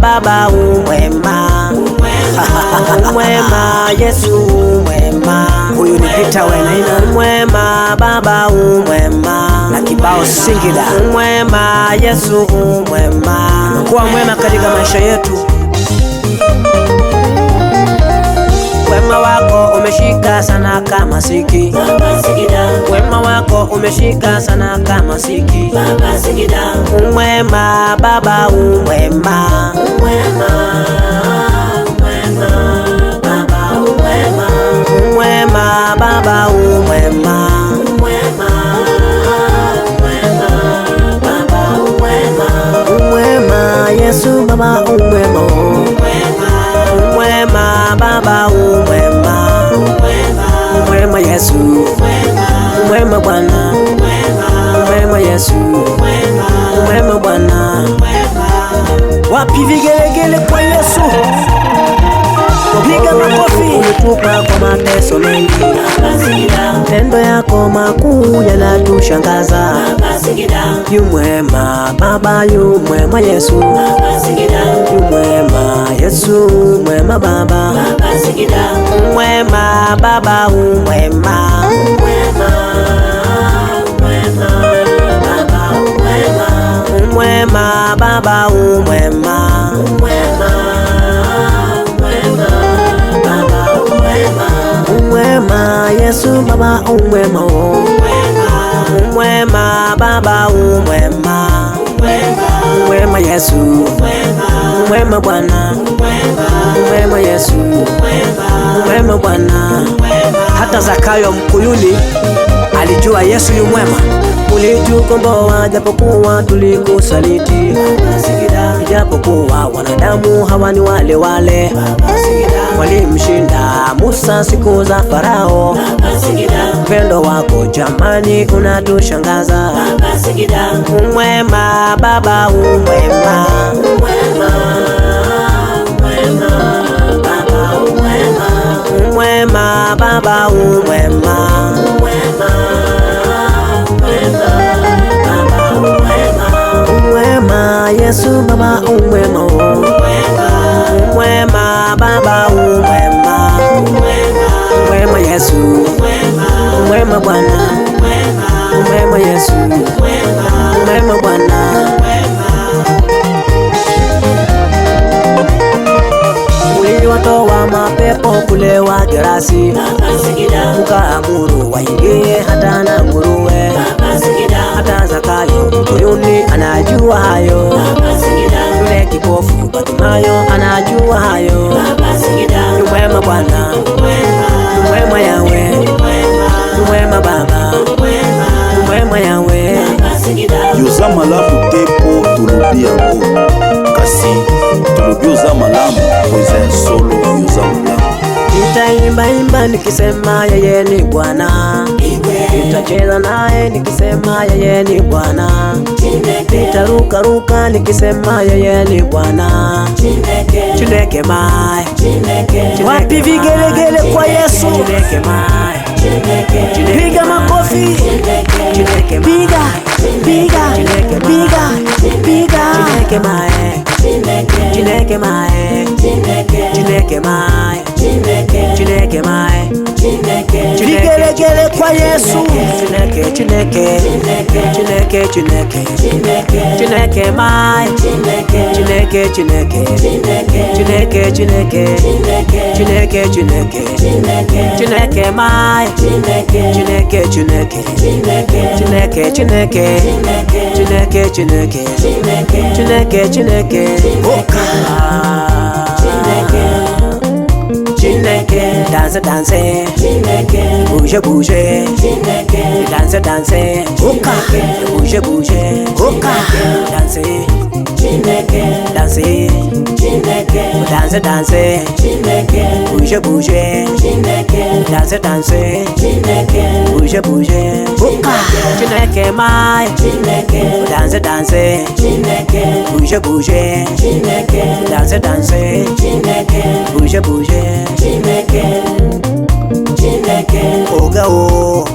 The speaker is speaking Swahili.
Baba umwema, umwema Yesu umwema. Huyu ni Peter Wenaina. Umwema Baba umwema, na kibao Singida. Umwema Yesu umwema, kuwa mwema katika maisha yetu. Wema wako umeshika sana kama siki Baba Singida. Wema wako umeshika sana kama siki Baba Singida. Umwema Baba umwema, umwema, umwema Baba umwema, umwema Baba umwema, umwema, umwema Baba umwema, umwema Yesu Baba umwema, umwema Baba umwema, umwema Yesu, umwema Bwana, umwema Yesu, umwema Bwana. Wapi vigelegele kwa Yesu? Piga makofi. Umetupa kwa mateso mengi, tendo yako makuu yanatushangaza. Yu mwema Baba, yu mwema Yesu, yu mwema Yesu, mwema Baba, mwema Baba, umwema, umwema Baba, umwema, umwema Yesu Baba, umwema, umwema Baba, umwema, umwema Yesu, umwema Bwana, umwema Yesu, umwema Bwana. Hata Zakayo Mkuyuni alijua Yesu yu mwema. Ulitukomboa japokuwa tulikusaliti, japokuwa wanadamu hawa ni wale wale. Walimshinda Musa siku za Farao. Upendo wako jamani unatushangaza. Umwema Baba, umwema, umwema Baba, umwema, umwema Yesu Baba, umwema, umwema Baba, umwema, umwema Yesu, umwema Bwana, umwema Yesu, umwema Bwana. Uliwatoa mapepo kule wa Gerasi, ukaamuru waingie hata na nguruwe. Hata Zakayo Mkuyuni anajua hayo, yule kipofu Bartimayo anajua hayo. Ni mwema Bwana, ni mwema Yawe, ni mwema Baba, ni mwema Yawe. Yoza malamu tepo tulubi yango, kasi tulubi yoza malamu kweza solo yoza malamu. Nitaimba imba nikisema yeye ni Bwana, nitacheza naye nikisema yeye ni Bwana, nitaruka ruka nikisema yeye ni Bwana. Chineke mai, wapi vigelegele kwa Yesu? Chineke mai, piga makofi, piga, piga, piga, piga. Chineke mai, Chineke mai, Chineke mai, Chineke mai, vigelegele kwa Yesu. Chineke, Chineke, Chineke, Chineke, Chineke mai, Chineke, Chineke, Chineke, Chineke, Chineke, Chineke, Chineke mai, Chineke, Chineke, Chineke, Chineke, Chineke, Chineke, Chineke, Chineke, Chineke, dance, dance, bouge, bouge, dance, dance, oka, bouge, bouge, oka, dance, dance, dance, dance, bouge, bouge, dance, dance, bouge, bouge, oka, Chineke mai, dance, danse danse, bouge bouge, danse danse, bouge bouge, oga o.